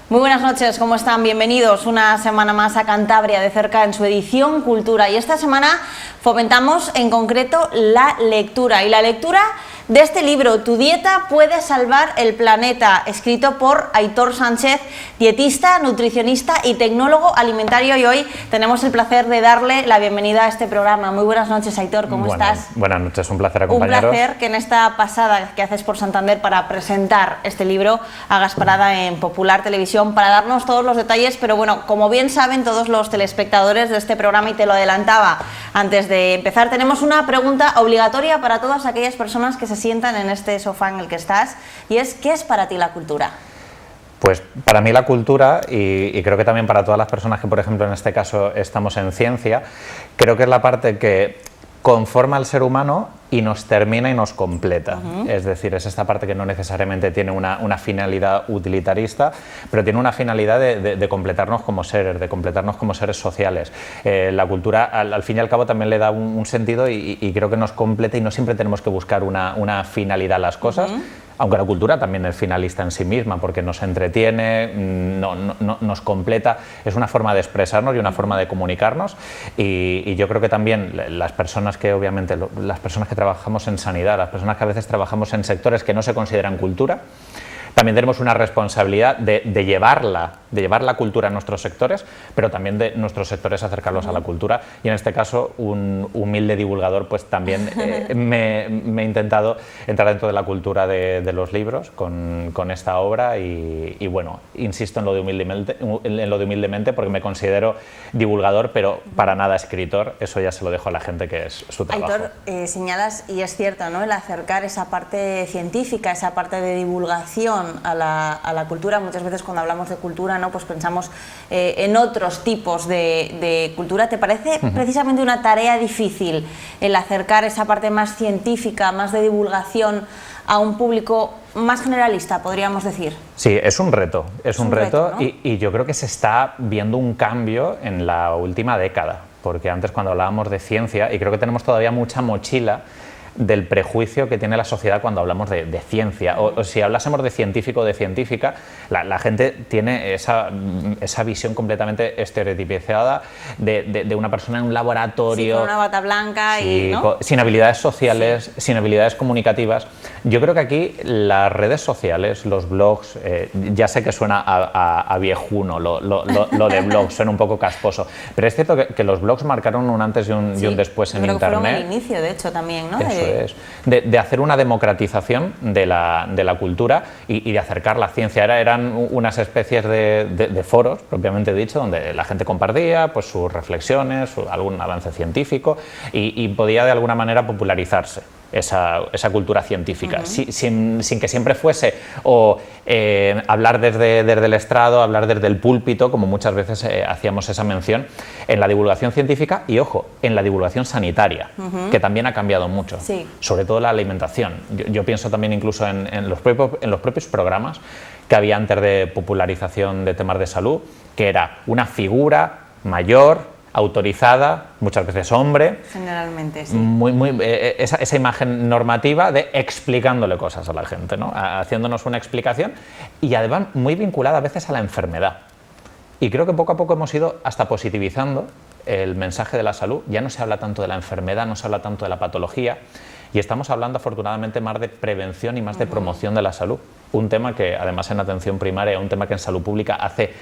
Muy buenas noches, ¿cómo están? Bienvenidos una semana más a Cantabria de cerca en su edición Cultura. Y esta semana fomentamos en concreto la lectura. Y la lectura de este libro, Tu dieta puede salvar el planeta, escrito por Aitor Sánchez, dietista, nutricionista y tecnólogo alimentario. Y hoy tenemos el placer de darle la bienvenida a este programa. Muy buenas noches, Aitor, ¿cómo estás? Buenas noches, un placer acompañaros. Un placer que en esta pasada que haces por Santander para presentar este libro hagas parada en Popular Televisión para darnos todos los detalles, pero bueno, como bien saben todos los telespectadores de este programa, y te lo adelantaba antes de empezar, tenemos una pregunta obligatoria para todas aquellas personas que se sientan en este sofá en el que estás, y es: ¿qué es para ti la cultura? Pues para mí la cultura, y creo que también para todas las personas que, por ejemplo, en este caso estamos en ciencia, creo que es la parte que conforma al ser humano y nos termina y nos completa. Es decir, es esta parte que no necesariamente tiene una finalidad utilitarista, pero tiene una finalidad de completarnos como seres, de completarnos como seres sociales. La cultura, al fin y al cabo, también le da un sentido y creo que nos completa, y no siempre tenemos que buscar una finalidad a las cosas, aunque la cultura también es finalista en sí misma, porque nos entretiene, nos completa, es una forma de expresarnos y una forma de comunicarnos, y yo creo que también las personas que, obviamente, las personas que trabajamos en sanidad, las personas que a veces trabajamos en sectores que no se consideran cultura, también tenemos una responsabilidad de llevar la cultura a nuestros sectores, pero también de nuestros sectores acercarlos a la cultura. Y en este caso, un humilde divulgador, pues también me he intentado entrar dentro de la cultura de los libros con esta obra, y bueno, insisto en lo de humildemente, porque me considero divulgador, pero para nada escritor. Eso ya se lo dejo a la gente, que es su trabajo. Aitor, señalas, y es cierto, ¿no?, el acercar esa parte científica, esa parte de divulgación a la cultura. Muchas veces cuando hablamos de cultura, ¿no?, pues pensamos en otros tipos de cultura. ¿Te parece precisamente una tarea difícil el acercar esa parte más científica, más de divulgación a un público más generalista, podríamos decir? Sí, es un reto, ¿No? y yo creo que se está viendo un cambio en la última década, porque antes, cuando hablábamos de ciencia, y creo que tenemos todavía mucha mochila del prejuicio que tiene la sociedad cuando hablamos de ciencia, o si hablásemos de científico o de científica, la gente tiene esa visión completamente estereotipizada de una persona en un laboratorio, sí, con una bata blanca, sí, y ¿no?, sin habilidades sociales, sin habilidades comunicativas. Yo creo que aquí las redes sociales, los blogs, ya sé que suena a viejuno lo de blogs, suena un poco casposo, pero es cierto que los blogs marcaron un antes y un después en Internet. Creo que fueron el inicio, de hecho, también, ¿no? De hacer una democratización de la cultura y de acercar la ciencia. Eran unas especies de foros, propiamente dicho, donde la gente compartía pues sus reflexiones, algún avance científico, y podía de alguna manera popularizarse esa cultura científica, sin que siempre fuese hablar desde el estrado, hablar desde el púlpito, como muchas veces hacíamos esa mención en la divulgación científica, y ojo, en la divulgación sanitaria, que también ha cambiado mucho, sobre todo la alimentación. Yo pienso también incluso en los propios programas que había antes de popularización de temas de salud, que era una figura mayor, autorizada, muchas veces hombre, generalmente, sí, esa imagen normativa de explicándole cosas a la gente, ¿no?, haciéndonos una explicación, y además muy vinculada a veces a la enfermedad. Y creo que poco a poco hemos ido hasta positivizando el mensaje de la salud. Ya no se habla tanto de la enfermedad, no se habla tanto de la patología, y estamos hablando afortunadamente más de prevención y más de promoción de la salud. Un tema que además en atención primaria, un tema que en salud pública hace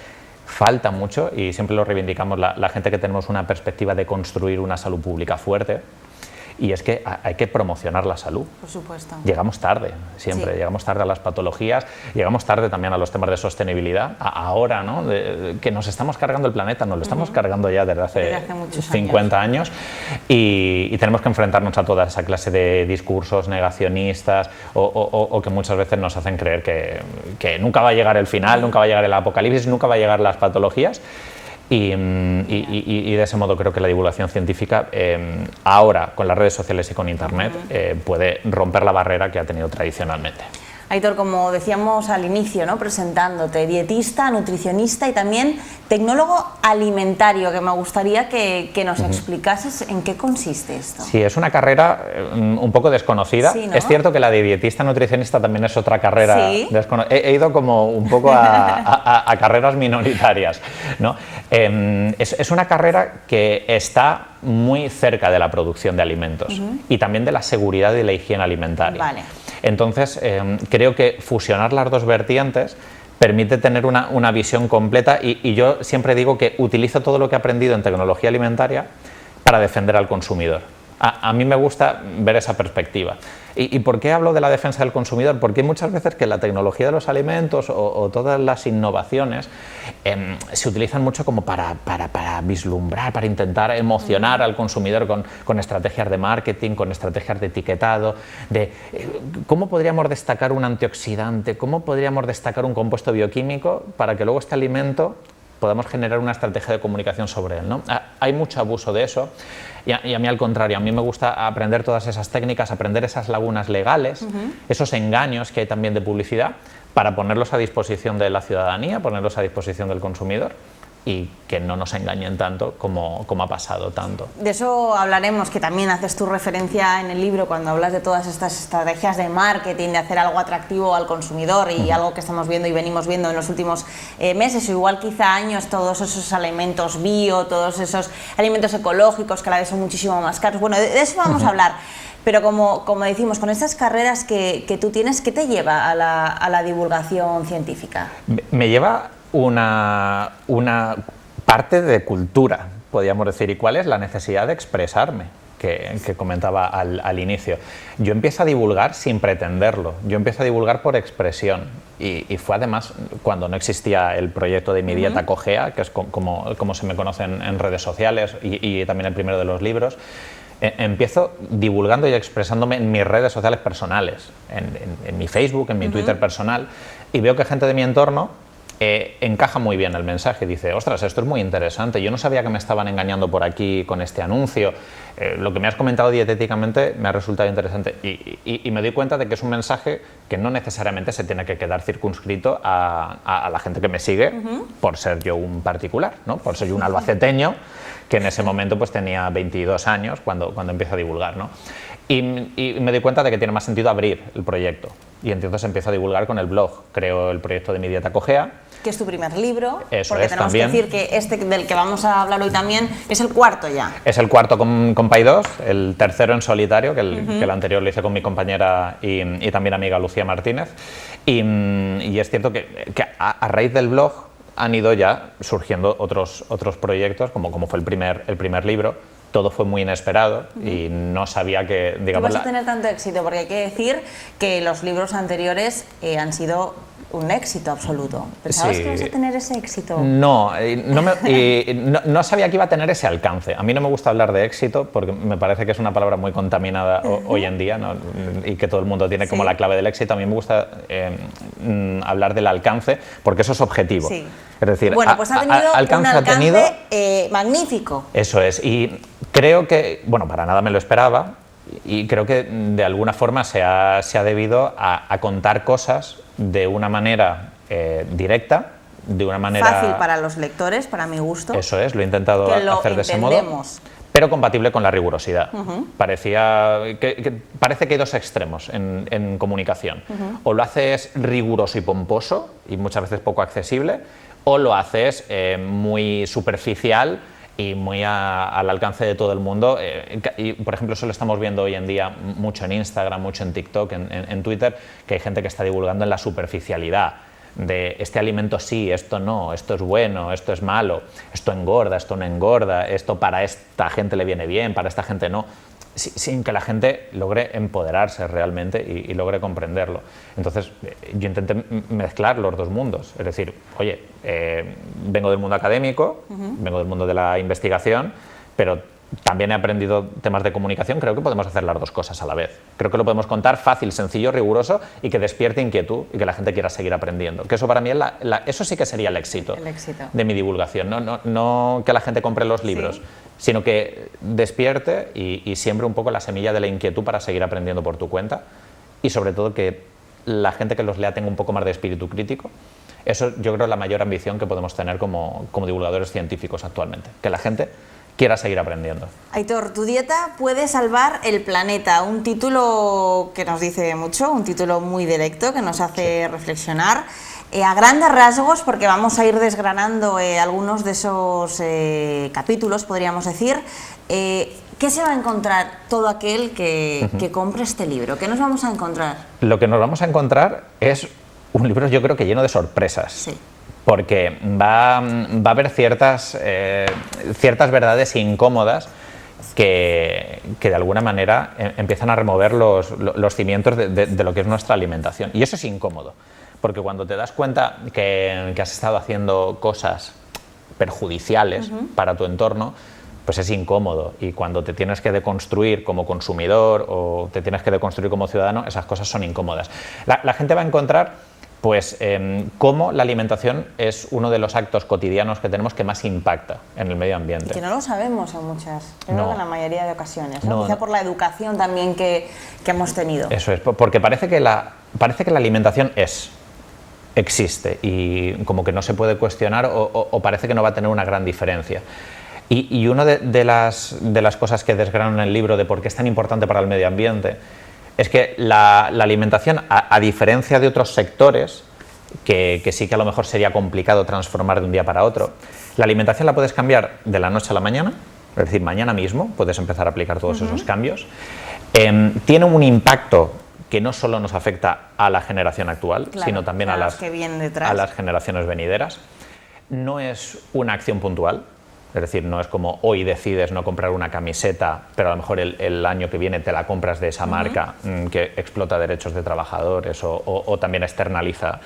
falta mucho, y siempre lo reivindicamos la gente que tenemos una perspectiva de construir una salud pública fuerte, y es que hay que promocionar la salud. Por supuesto. Llegamos tarde, siempre, llegamos tarde a las patologías, llegamos tarde también a los temas de sostenibilidad, ahora, ¿no?, que nos estamos cargando el planeta, nos lo estamos cargando ya desde hace 50 años, y tenemos que enfrentarnos a toda esa clase de discursos negacionistas, o que muchas veces nos hacen creer que nunca va a llegar el final, nunca va a llegar el apocalipsis, nunca va a llegar las patologías. Y de ese modo creo que la divulgación científica ahora, con las redes sociales y con Internet, puede romper la barrera que ha tenido tradicionalmente. Aitor, como decíamos al inicio, ¿no? Presentándote, dietista, nutricionista y también tecnólogo alimentario, que me gustaría que nos explicases en qué consiste esto. Sí, es una carrera un poco desconocida. Sí, ¿no? Es cierto que la de dietista nutricionista también es otra carrera. Sí. He ido como un poco a carreras minoritarias, ¿no? Es una carrera que está muy cerca de la producción de alimentos y también de la seguridad y la higiene alimentaria. Vale. Entonces, creo que fusionar las dos vertientes permite tener una visión completa y yo siempre digo que utilizo todo lo que he aprendido en tecnología alimentaria para defender al consumidor. A mí me gusta ver esa perspectiva. ¿Y por qué hablo de la defensa del consumidor? Porque hay muchas veces que la tecnología de los alimentos o todas las innovaciones se utilizan mucho como para vislumbrar, para intentar emocionar al consumidor con estrategias de marketing, con estrategias de etiquetado, de cómo podríamos destacar un antioxidante, cómo podríamos destacar un compuesto bioquímico para que luego este alimento podamos generar una estrategia de comunicación sobre él, ¿no? Hay mucho abuso de eso y a mí al contrario, a mí me gusta aprender todas esas técnicas, aprender esas lagunas legales, esos engaños que hay también de publicidad para ponerlos a disposición de la ciudadanía, ponerlos a disposición del consumidor y que no nos engañen tanto como ha pasado tanto. De eso hablaremos, que también haces tu referencia en el libro cuando hablas de todas estas estrategias de marketing, de hacer algo atractivo al consumidor y algo que estamos viendo y venimos viendo en los últimos meses o igual quizá años, todos esos alimentos bio, todos esos alimentos ecológicos que a la vez son muchísimo más caros. Bueno, de eso vamos a hablar. Pero como decimos, con estas carreras que tú tienes, ¿qué te lleva a la divulgación científica? Me lleva una parte de cultura, podríamos decir. ¿Y cuál es? La necesidad de expresarme, que comentaba al inicio. Yo empiezo a divulgar sin pretenderlo, yo empiezo a divulgar por expresión. Y fue además cuando no existía el proyecto de Mi Dieta Cogea, que es como se me conoce en redes sociales y también el primero de los libros. Empiezo divulgando y expresándome en mis redes sociales personales, en mi Facebook, en mi Twitter personal, y veo que gente de mi entorno encaja muy bien el mensaje. Dice, ostras, esto es muy interesante, yo no sabía que me estaban engañando por aquí con este anuncio, lo que me has comentado dietéticamente me ha resultado interesante y me doy cuenta de que es un mensaje que no necesariamente se tiene que quedar circunscrito a la gente que me sigue por ser yo un particular, ¿no? Por ser yo un albaceteño que en ese momento pues tenía 22 años cuando empiezo a divulgar, ¿no? Y me doy cuenta de que tiene más sentido abrir el proyecto y entonces empiezo a divulgar con el blog. Creo el proyecto de Mi Dieta Cogea, que es tu primer libro, eso porque es, tenemos también. que decir que este del que vamos a hablar hoy también es el cuarto ya. Es el cuarto con Paidós, el tercero en solitario, que el anterior lo hice con mi compañera y también amiga Lucía Martínez. Y es cierto que a raíz del blog han ido ya surgiendo otros proyectos, como fue el primer libro. Todo fue muy inesperado y no sabía que, digamos... ¿Tú vas a tener tanto éxito? Porque hay que decir que los libros anteriores han sido un éxito absoluto. ¿Pensabas que ibas a tener ese éxito? No, no sabía que iba a tener ese alcance. A mí no me gusta hablar de éxito porque me parece que es una palabra muy contaminada hoy en día, ¿no? Y que todo el mundo tiene como la clave del éxito. A mí me gusta hablar del alcance porque eso es objetivo. Sí. Es decir, bueno, pues ha tenido un alcance magnífico. Eso es. Y creo que, bueno, para nada me lo esperaba y creo que de alguna forma se ha debido a contar cosas de una manera directa, de una manera... Fácil para los lectores, para mi gusto. Eso es, lo he intentado hacer de ese modo, pero compatible con la rigurosidad. Parece que hay dos extremos en comunicación. O lo haces riguroso y pomposo, y muchas veces poco accesible, o lo haces muy superficial y muy al alcance de todo el mundo. Y, por ejemplo, eso lo estamos viendo hoy en día mucho en Instagram, mucho en TikTok, en Twitter, que hay gente que está divulgando en la superficialidad de este alimento sí, esto no, esto es bueno, esto es malo, esto engorda, esto no engorda, esto para esta gente le viene bien, para esta gente no, sin que la gente logre empoderarse realmente y logre comprenderlo. Entonces yo intenté mezclar los dos mundos, es decir, oye, vengo del mundo académico, vengo del mundo de la investigación, pero también he aprendido temas de comunicación. Creo que podemos hacer las dos cosas a la vez. Creo que lo podemos contar fácil, sencillo, riguroso y que despierte inquietud y que la gente quiera seguir aprendiendo. Que eso para mí es eso sí que sería el éxito de mi divulgación. No que la gente compre los libros, sino que despierte y siembre un poco la semilla de la inquietud para seguir aprendiendo por tu cuenta y sobre todo que la gente que los lea tenga un poco más de espíritu crítico. Eso yo creo es la mayor ambición que podemos tener como divulgadores científicos actualmente, que la gente quiera seguir aprendiendo. Aitor, tu dieta puede salvar el planeta, un título que nos dice mucho, un título muy directo que nos hace reflexionar. A grandes rasgos, porque vamos a ir desgranando algunos de esos capítulos, podríamos decir, ¿qué se va a encontrar todo aquel que compre este libro? ¿Qué nos vamos a encontrar? Lo que nos vamos a encontrar es un libro, yo creo que lleno de sorpresas. Sí. Porque va a haber ciertas verdades incómodas que de alguna manera empiezan a remover los cimientos de lo que es nuestra alimentación. Y eso es incómodo, porque cuando te das cuenta que has estado haciendo cosas perjudiciales para tu entorno, pues es incómodo. Y cuando te tienes que deconstruir como consumidor o te tienes que deconstruir como ciudadano, esas cosas son incómodas. La gente va a encontrar pues cómo la alimentación es uno de los actos cotidianos que tenemos que más impacta en el medio ambiente. Y que no lo sabemos en muchas, creo que en la mayoría de ocasiones, ¿no? No, quizá por la educación también que hemos tenido. Eso es, porque parece que la alimentación existe y como que no se puede cuestionar o parece que no va a tener una gran diferencia. Y una de las cosas que desgrano en el libro de por qué es tan importante para el medio ambiente es que la alimentación, a diferencia de otros sectores, que sí que a lo mejor sería complicado transformar de un día para otro, la alimentación la puedes cambiar de la noche a la mañana, es decir, mañana mismo puedes empezar a aplicar todos esos cambios. Tiene un impacto que no solo nos afecta a la generación actual, claro, sino también a las generaciones venideras. No es una acción puntual. Es decir, no es como hoy decides no comprar una camiseta, pero a lo mejor el año que viene te la compras de esa marca que explota derechos de trabajadores o también externaliza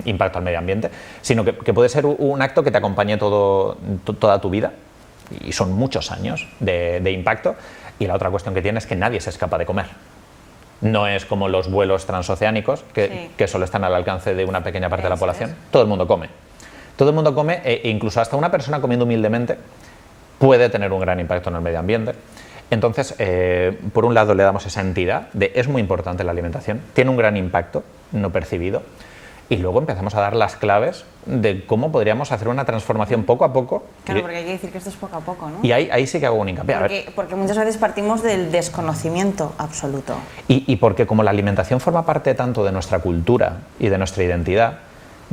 impacto al medio ambiente, sino que puede ser un acto que te acompañe toda tu vida, y son muchos años de impacto. Y la otra cuestión que tiene es que nadie se escapa de comer. No es como los vuelos transoceánicos, que solo están al alcance de una pequeña parte de la población. Todo el mundo come. Todo el mundo come, e incluso hasta una persona comiendo humildemente puede tener un gran impacto en el medio ambiente. Entonces, por un lado le damos esa entidad de es muy importante la alimentación, tiene un gran impacto no percibido, y luego empezamos a dar las claves de cómo podríamos hacer una transformación poco a poco. Claro, porque hay que decir que esto es poco a poco, ¿no? Y ahí sí que hago un hincapié. Porque muchas veces partimos del desconocimiento absoluto. Y porque como la alimentación forma parte tanto de nuestra cultura y de nuestra identidad,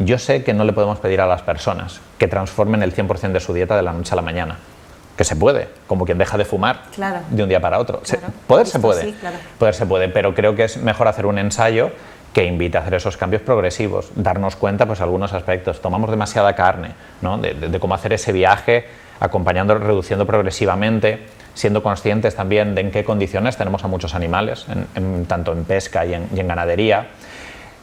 yo sé que no le podemos pedir a las personas que transformen el 100% de su dieta de la noche a la mañana. Que se puede, como quien deja de fumar de un día para otro. Claro. Poder se puede, sí, claro. Poder se puede, pero creo que es mejor hacer un ensayo que invite a hacer esos cambios progresivos, darnos cuenta pues algunos aspectos. Tomamos demasiada carne, ¿no? de cómo hacer ese viaje, acompañando, reduciendo progresivamente, siendo conscientes también de en qué condiciones tenemos a muchos animales, tanto en pesca y en ganadería.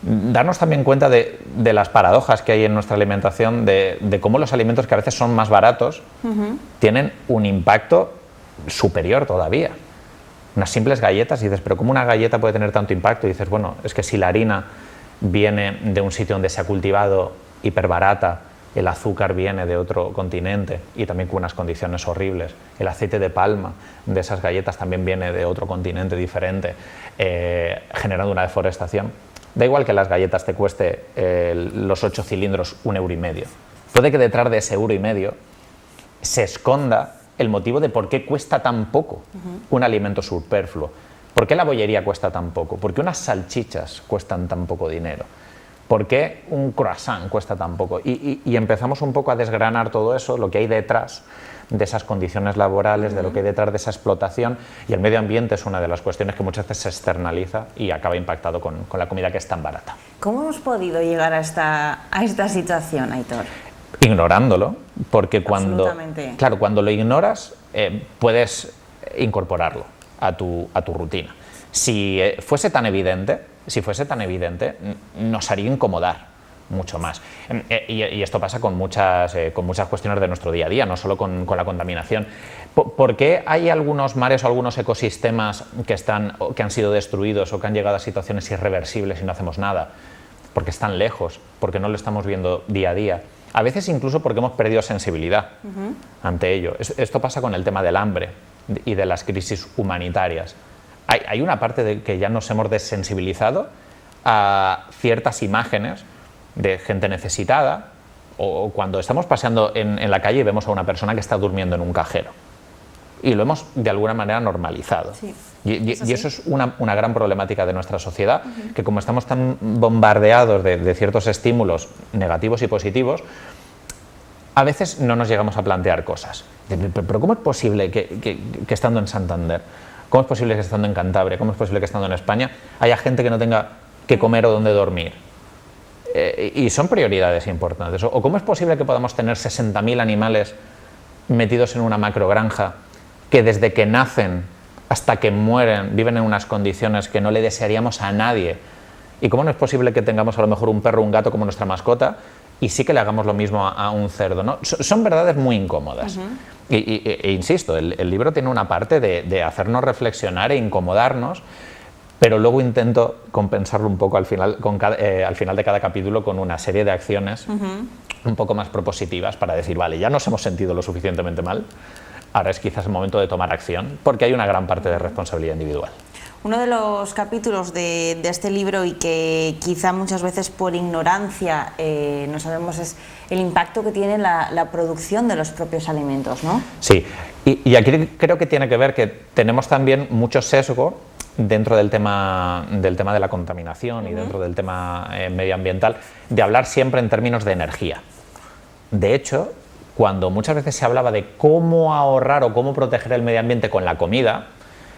Darnos también cuenta de las paradojas que hay en nuestra alimentación, de cómo los alimentos que a veces son más baratos tienen un impacto superior todavía. Unas simples galletas, y dices, pero ¿cómo una galleta puede tener tanto impacto? Y dices, bueno, es que si la harina viene de un sitio donde se ha cultivado hiperbarata, el azúcar viene de otro continente y también con unas condiciones horribles, el aceite de palma de esas galletas también viene de otro continente diferente, generando una deforestación. Da igual que las galletas te cueste los 8 cilindros 1,5 €. Puede que detrás de ese 1,5 € se esconda el motivo de por qué cuesta tan poco un alimento superfluo. ¿Por qué la bollería cuesta tan poco? ¿Por qué unas salchichas cuestan tan poco dinero? ¿Por qué un croissant cuesta tan poco? Y empezamos un poco a desgranar todo eso, lo que hay detrás de esas condiciones laborales, de lo que hay detrás de esa explotación, y el medio ambiente es una de las cuestiones que muchas veces se externaliza y acaba impactado con la comida que es tan barata. ¿Cómo hemos podido llegar a esta situación, Aitor? Ignorándolo, porque cuando lo ignoras puedes incorporarlo a tu rutina. Si fuese tan evidente, nos haría incomodar mucho más. Y esto pasa con muchas cuestiones de nuestro día a día, no solo con la contaminación. ¿Por qué hay algunos mares o algunos ecosistemas que han sido destruidos o que han llegado a situaciones irreversibles y no hacemos nada? Porque están lejos, porque no lo estamos viendo día a día. A veces incluso porque hemos perdido sensibilidad ante ello. Esto pasa con el tema del hambre y de las crisis humanitarias. Hay una parte de que ya nos hemos desensibilizado a ciertas imágenes de gente necesitada, o cuando estamos paseando en la calle y vemos a una persona que está durmiendo en un cajero. Y lo hemos de alguna manera normalizado. Sí, y eso es una gran problemática de nuestra sociedad, que como estamos tan bombardeados de ciertos estímulos negativos y positivos, a veces no nos llegamos a plantear cosas. Pero ¿cómo es posible que estando en Santander, cómo es posible que estando en Cantabria, cómo es posible que estando en España haya gente que no tenga que comer o dónde dormir? Y son prioridades importantes. O cómo es posible que podamos tener 60.000 animales metidos en una macrogranja que desde que nacen hasta que mueren viven en unas condiciones que no le desearíamos a nadie. ¿Y cómo no es posible que tengamos a lo mejor un perro o un gato como nuestra mascota y sí que le hagamos lo mismo a un cerdo, ¿no? Son verdades muy incómodas. E insisto, el libro tiene una parte de hacernos reflexionar e incomodarnos, pero luego intento compensarlo un poco al final de cada capítulo con una serie de acciones un poco más propositivas para decir, vale, ya nos hemos sentido lo suficientemente mal, ahora es quizás el momento de tomar acción, porque hay una gran parte de responsabilidad individual. Uno de los capítulos de este libro, y que quizá muchas veces por ignorancia no sabemos, es el impacto que tiene la producción de los propios alimentos, ¿no? Sí, y aquí creo que tiene que ver que tenemos también mucho sesgo dentro del tema de la contaminación y dentro del tema medioambiental, de hablar siempre en términos de energía. De hecho, cuando muchas veces se hablaba de cómo ahorrar o cómo proteger el medio ambiente con la comida,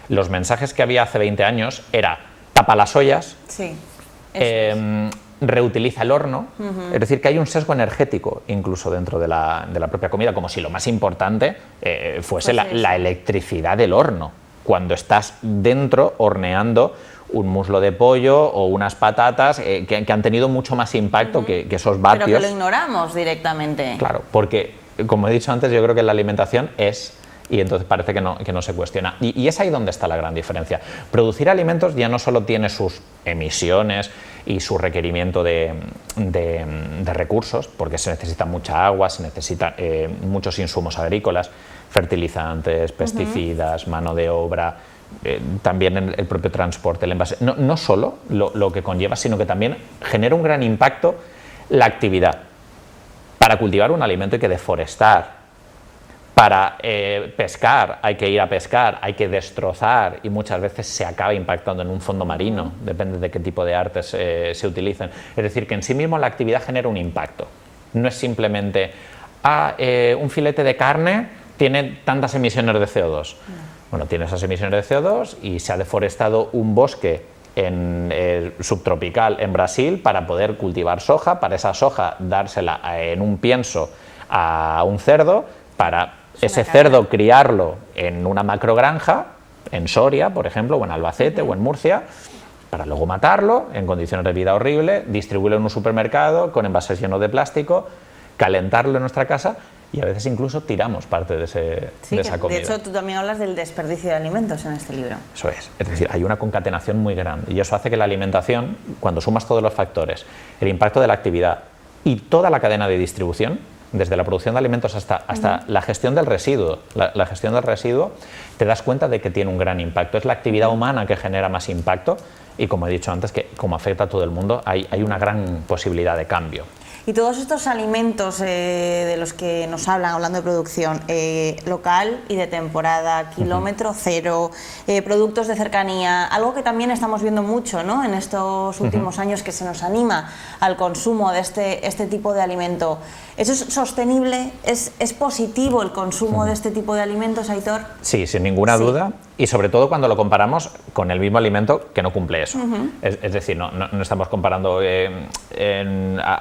los mensajes que había hace 20 años era tapa las ollas, sí, reutiliza el horno, es decir, que hay un sesgo energético incluso dentro de la propia comida, como si lo más importante fuese la electricidad del horno, cuando estás dentro horneando un muslo de pollo o unas patatas que han tenido mucho más impacto que esos vatios. Pero que lo ignoramos directamente. Claro, porque, como he dicho antes, yo creo que la alimentación es, y entonces parece que no se cuestiona. Y es ahí donde está la gran diferencia. Producir alimentos ya no solo tiene sus emisiones y su requerimiento de recursos, porque se necesita mucha agua, se necesitan muchos insumos agrícolas, fertilizantes, pesticidas, mano de obra, también el propio transporte, el envase. No solo lo que conlleva, sino que también genera un gran impacto la actividad. Para cultivar un alimento hay que deforestar. Para pescar hay que ir a pescar, hay que destrozar, y muchas veces se acaba impactando en un fondo marino, depende de qué tipo de artes se utilicen. Es decir, que en sí mismo la actividad genera un impacto. No es simplemente, un filete de carne tiene tantas emisiones de CO2. Bueno, tiene esas emisiones de CO2 y se ha deforestado un bosque subtropical en Brasil para poder cultivar soja, para esa soja dársela en un pienso a un cerdo, para ese cerdo criarlo en una macrogranja, en Soria, por ejemplo, o en Albacete o en Murcia, para luego matarlo en condiciones de vida horrible, distribuirlo en un supermercado con envases llenos de plástico, calentarlo en nuestra casa, y a veces incluso tiramos parte de esa comida. De hecho, tú también hablas del desperdicio de alimentos en este libro. Eso es decir, hay una concatenación muy grande, y eso hace que la alimentación, cuando sumas todos los factores, el impacto de la actividad y toda la cadena de distribución, desde la producción de alimentos hasta la gestión del residuo. La gestión del residuo, te das cuenta de que tiene un gran impacto. Es la actividad humana que genera más impacto, y como he dicho antes, que como afecta a todo el mundo, hay una gran posibilidad de cambio. Y todos estos alimentos de los que nos hablan, hablando de producción local y de temporada, kilómetro cero, productos de cercanía, algo que también estamos viendo mucho, ¿no?, en estos últimos años, que se nos anima al consumo de este tipo de alimento. ¿Eso es sostenible? ¿Es positivo el consumo de este tipo de alimentos, Aitor? Sí, sin ninguna duda, y sobre todo cuando lo comparamos con el mismo alimento que no cumple eso. Es decir, no estamos comparando,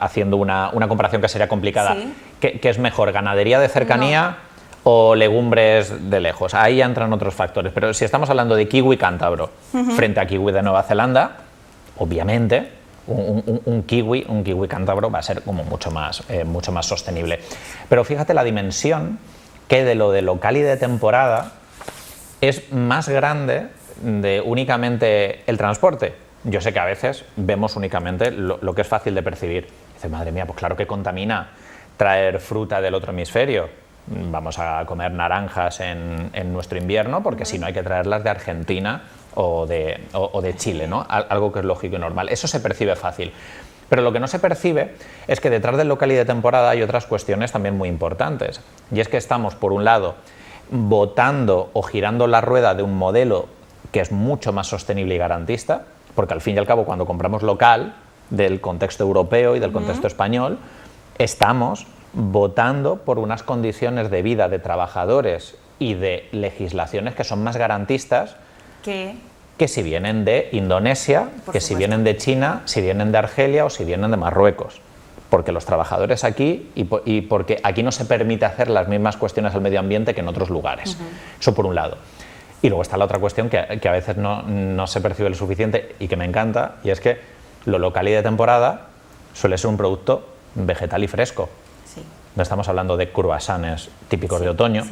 haciendo una comparación que sería complicada. Sí. ¿Qué es mejor, ganadería de cercanía o legumbres de lejos? Ahí entran otros factores, pero si estamos hablando de kiwi cántabro frente a kiwi de Nueva Zelanda, obviamente un kiwi cántabro va a ser como mucho más sostenible. Pero fíjate la dimensión que de lo de local y de temporada es más grande de únicamente el transporte. Yo sé que a veces vemos únicamente lo que es fácil de percibir. Dice, madre mía, pues claro que contamina traer fruta del otro hemisferio. vamos a comer naranjas en nuestro invierno porque si no hay que traerlas de Argentina o de Chile, ¿no? Algo que es lógico y normal. Eso se percibe fácil. Pero lo que no se percibe es que detrás del local y de temporada hay otras cuestiones también muy importantes. Y es que estamos, por un lado, botando o girando la rueda de un modelo que es mucho más sostenible y garantista, porque al fin y al cabo cuando compramos local del contexto europeo y del contexto español, estamos votando por unas condiciones de vida de trabajadores y de legislaciones que son más garantistas que si vienen de Indonesia, que si vienen de China, si vienen de Argelia o si vienen de Marruecos. Porque los trabajadores aquí y porque aquí no se permite hacer las mismas cuestiones al medio ambiente que en otros lugares. Eso por un lado. Y luego está la otra cuestión que a veces no se percibe lo suficiente y que me encanta, y es que lo local y de temporada suele ser un producto vegetal y fresco. Sí. No estamos hablando de croissants típicos de otoño,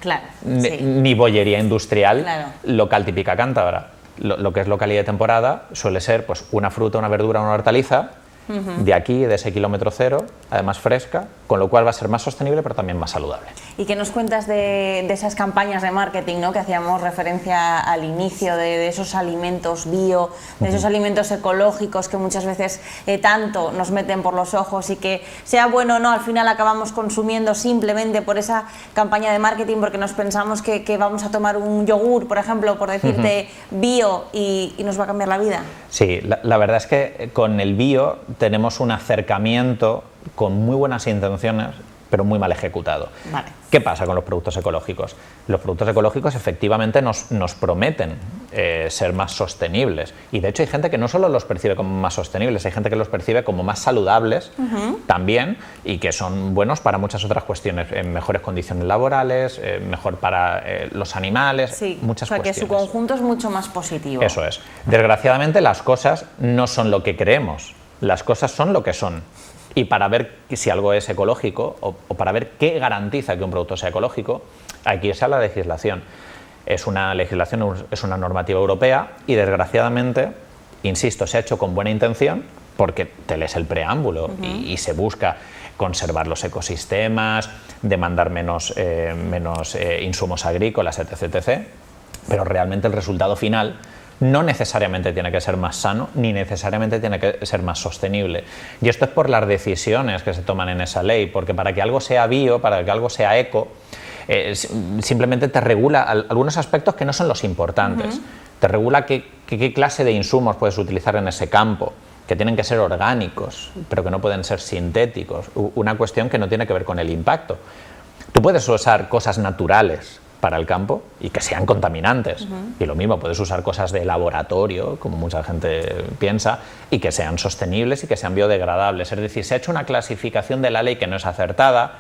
claro, ni bollería industrial local típica cántabra. Lo que es local y de temporada suele ser pues, una fruta, una verdura, una hortaliza, de aquí, de ese kilómetro cero, además fresca, con lo cual va a ser más sostenible pero también más saludable. ¿Y qué nos cuentas de esas campañas de marketing, ¿no? Que hacíamos referencia al inicio, de esos alimentos bio, de esos alimentos ecológicos que muchas veces tanto nos meten por los ojos y que sea bueno o no, al final acabamos consumiendo simplemente por esa campaña de marketing porque nos pensamos que vamos a tomar un yogur, por ejemplo, por decirte bio y nos va a cambiar la vida? Sí, la verdad es que con el bio tenemos un acercamiento con muy buenas intenciones, pero muy mal ejecutado. Vale. ¿Qué pasa con los productos ecológicos? Los productos ecológicos efectivamente nos prometen ser más sostenibles. Y de hecho hay gente que no solo los percibe como más sostenibles, hay gente que los percibe como más saludables también y que son buenos para muchas otras cuestiones, mejores condiciones laborales, mejor para los animales, muchas cuestiones. Que su conjunto es mucho más positivo. Eso es. Desgraciadamente las cosas no son lo que creemos, las cosas son lo que son. Y para ver si algo es ecológico o para ver qué garantiza que un producto sea ecológico, hay que irse a la legislación. Es una legislación, es una normativa europea y desgraciadamente, insisto, se ha hecho con buena intención porque te lees el preámbulo y se busca conservar los ecosistemas, demandar menos insumos agrícolas, etc. Pero realmente el resultado final no necesariamente tiene que ser más sano, ni necesariamente tiene que ser más sostenible. Y esto es por las decisiones que se toman en esa ley, porque para que algo sea bio, para que algo sea eco, simplemente te regula algunos aspectos que no son los importantes. Te regula qué clase de insumos puedes utilizar en ese campo, que tienen que ser orgánicos, pero que no pueden ser sintéticos. Una cuestión que no tiene que ver con el impacto. Tú puedes usar cosas naturales para el campo y que sean contaminantes. Y lo mismo, puedes usar cosas de laboratorio, como mucha gente piensa, y que sean sostenibles y que sean biodegradables. Es decir, se ha hecho una clasificación de la ley que no es acertada.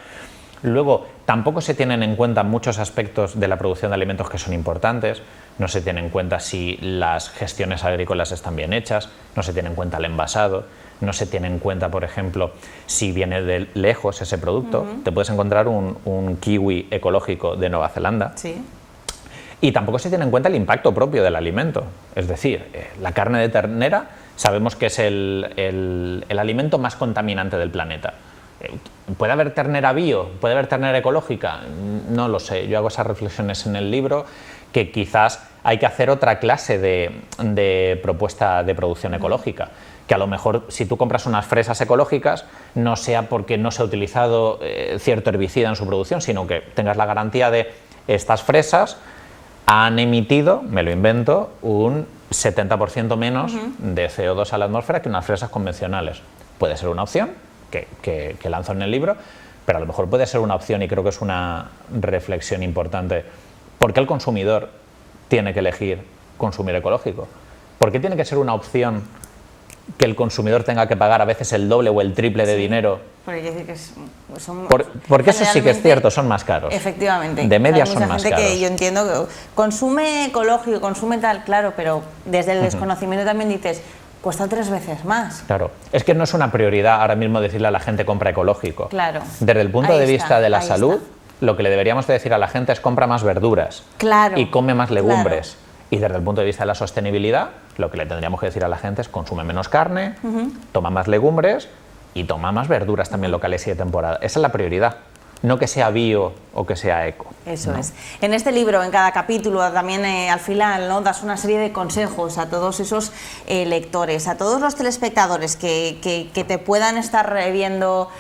Luego, tampoco se tienen en cuenta muchos aspectos de la producción de alimentos que son importantes. No se tiene en cuenta si las gestiones agrícolas están bien hechas, no se tiene en cuenta el envasado, no se tiene en cuenta, por ejemplo, si viene de lejos ese producto. Te puedes encontrar un kiwi ecológico de Nueva Zelanda. Sí. Y tampoco se tiene en cuenta el impacto propio del alimento. Es decir, la carne de ternera sabemos que es el alimento más contaminante del planeta. ¿Puede haber ternera bio? ¿Puede haber ternera ecológica? No lo sé. Yo hago esas reflexiones en el libro, que quizás hay que hacer otra clase de propuesta de producción ecológica. Que a lo mejor si tú compras unas fresas ecológicas no sea porque no se ha utilizado cierto herbicida en su producción, sino que tengas la garantía de estas fresas han emitido, me lo invento, un 70% menos de CO2 a la atmósfera que unas fresas convencionales. Puede ser una opción que lanzo en el libro, pero a lo mejor puede ser una opción, y creo que es una reflexión importante. ¿Por qué el consumidor tiene que elegir consumir ecológico? ¿Por qué tiene que ser una opción que el consumidor tenga que pagar a veces el doble o el triple de dinero? Porque eso sí que es cierto, son más caros. Efectivamente. De media son más caros. Que yo entiendo que consume ecológico, consume tal, claro, pero desde el desconocimiento también dices, cuesta 3 veces más. Claro, es que no es una prioridad ahora mismo decirle a la gente compra ecológico. Claro. Desde el punto de vista de la salud, lo que le deberíamos de decir a la gente es compra más verduras. Claro. Y come más legumbres. Claro. Y desde el punto de vista de la sostenibilidad, lo que le tendríamos que decir a la gente es consume menos carne, toma más legumbres y toma más verduras también locales y de temporada. Esa es la prioridad. no que sea bio o que sea eco. Eso ¿no? es. En este libro, en cada capítulo, también al final, ¿no?, das una serie de consejos a todos esos lectores, a todos los telespectadores que te puedan estar viendo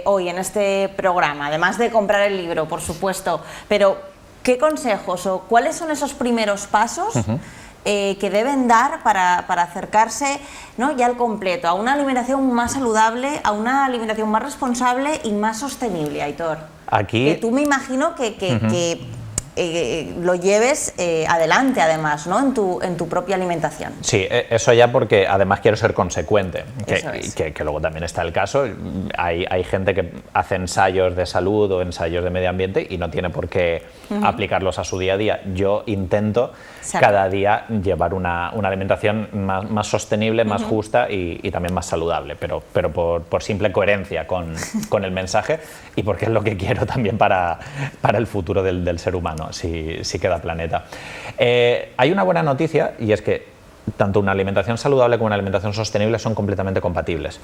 hoy en este programa, además de comprar el libro, por supuesto, pero ¿qué consejos o cuáles son esos primeros pasos que deben dar para acercarse, ¿no?, ya al completo, a una alimentación más saludable, a una alimentación más responsable y más sostenible, Aitor? Aquí... Que tú me imagino que lo lleves adelante, además, ¿no?, en tu propia alimentación. Sí, eso ya, porque además quiero ser consecuente, que luego también está el caso, hay gente que hace ensayos de salud o ensayos de medio ambiente y no tiene por qué aplicarlos a su día a día. Yo intento cada día llevar una alimentación más sostenible, más justa y también más saludable, pero por simple coherencia con el mensaje y porque es lo que quiero también para el futuro del ser humano, si queda planeta. Hay una buena noticia, y es que tanto una alimentación saludable como una alimentación sostenible son completamente compatibles,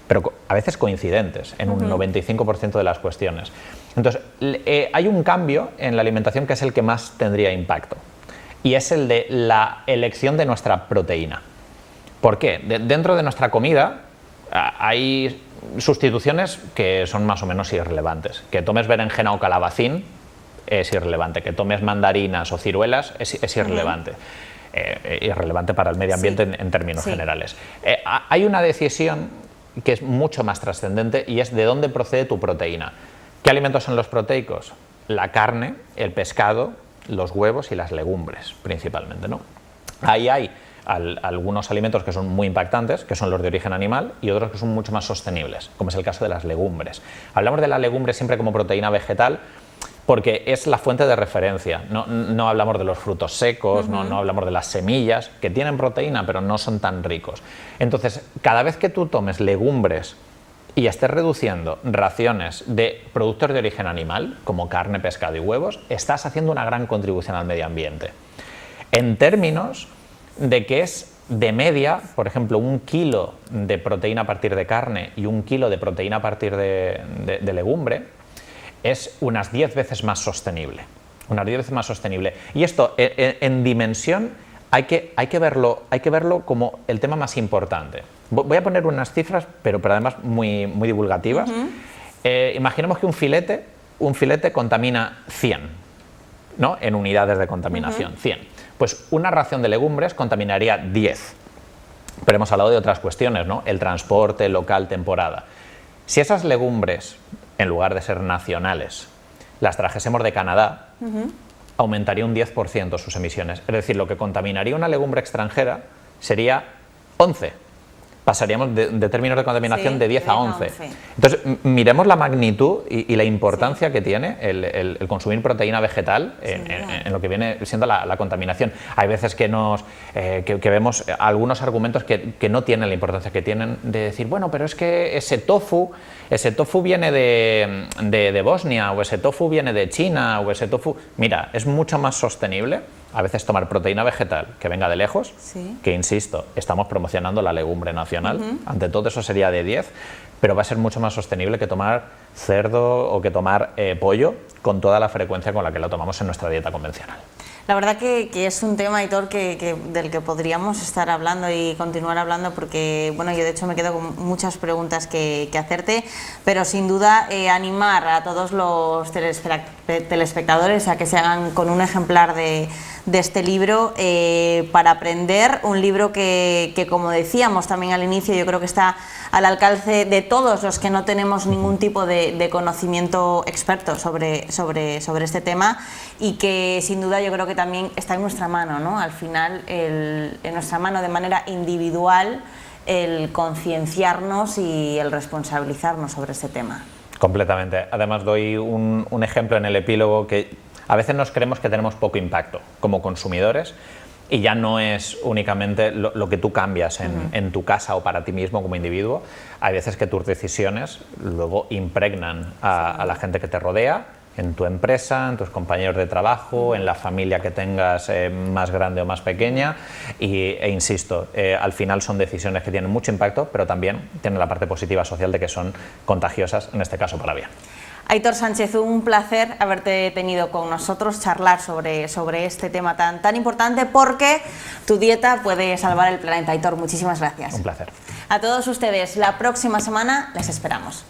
pero a veces coincidentes en un 95% de las cuestiones. Entonces, hay un cambio en la alimentación que es el que más tendría impacto, y es el de la elección de nuestra proteína. ¿Por qué? Dentro de nuestra comida hay sustituciones que son más o menos irrelevantes. Que tomes berenjena o calabacín es irrelevante, que tomes mandarinas o ciruelas es irrelevante. Irrelevante para el medio ambiente en términos generales. Hay una decisión que es mucho más trascendente, y es de dónde procede tu proteína. ¿Qué alimentos son los proteicos? La carne, el pescado, los huevos y las legumbres, principalmente, ¿no? Ahí hay algunos alimentos que son muy impactantes, que son los de origen animal, y otros que son mucho más sostenibles, como es el caso de las legumbres. Hablamos de la legumbre siempre como proteína vegetal, porque es la fuente de referencia. No hablamos de los frutos secos, no hablamos de las semillas, que tienen proteína pero no son tan ricos. Entonces, cada vez que tú tomes legumbres y estés reduciendo raciones de productos de origen animal, como carne, pescado y huevos, estás haciendo una gran contribución al medio ambiente. En términos de que es de media, por ejemplo, 1 kilo de proteína a partir de carne y 1 kilo de proteína a partir de legumbre, es unas 10 veces más sostenible. Unas 10 veces más sostenible. Y esto, en dimensión, hay que verlo como el tema más importante. Voy a poner unas cifras, pero además muy divulgativas. Imaginemos que un filete contamina 100, ¿no?, en unidades de contaminación, 100. Pues una ración de legumbres contaminaría 10. Pero hemos hablado de otras cuestiones, ¿no?, el transporte, local, temporada. Si esas legumbres, en lugar de ser nacionales, las trajésemos de Canadá, aumentaría un 10% sus emisiones. Es decir, lo que contaminaría una legumbre extranjera sería 11. Pasaríamos de términos de contaminación de 10 a 11. Entonces, miremos la magnitud y la importancia que tiene el consumir proteína vegetal en lo que viene siendo la contaminación. Hay veces que vemos algunos argumentos que no tienen la importancia que tienen, de decir, bueno, pero es que ese tofu viene de Bosnia, o ese tofu viene de China, o ese tofu... Mira, es mucho más sostenible a veces tomar proteína vegetal que venga de lejos, que, insisto, estamos promocionando la legumbre nacional. Ante todo, eso sería de 10, pero va a ser mucho más sostenible que tomar cerdo o que tomar pollo con toda la frecuencia con la que lo tomamos en nuestra dieta convencional. La verdad que es un tema, Aitor, del que podríamos estar hablando y continuar hablando, porque bueno, yo de hecho me quedo con muchas preguntas que hacerte, pero sin duda animar a todos los telespectadores a que se hagan con un ejemplar de este libro para aprender, un libro que como decíamos también al inicio, yo creo que está al alcance de todos los que no tenemos ningún tipo de conocimiento experto sobre este tema, y que sin duda yo creo que también está en nuestra mano, ¿no? Al final, en nuestra mano de manera individual, el concienciarnos y el responsabilizarnos sobre este tema. Completamente. Además, doy un ejemplo en el epílogo que a veces nos creemos que tenemos poco impacto como consumidores, y ya no es únicamente lo que tú cambias en tu casa o para ti mismo como individuo. Hay veces que tus decisiones luego impregnan a la gente que te rodea, en tu empresa, en tus compañeros de trabajo, en la familia que tengas más grande o más pequeña, e insisto, al final son decisiones que tienen mucho impacto, pero también tienen la parte positiva social de que son contagiosas, en este caso para bien. Aitor Sánchez, un placer haberte tenido con nosotros, charlar sobre este tema tan importante, porque tu dieta puede salvar el planeta. Aitor, muchísimas gracias. Un placer. A todos ustedes, la próxima semana les esperamos.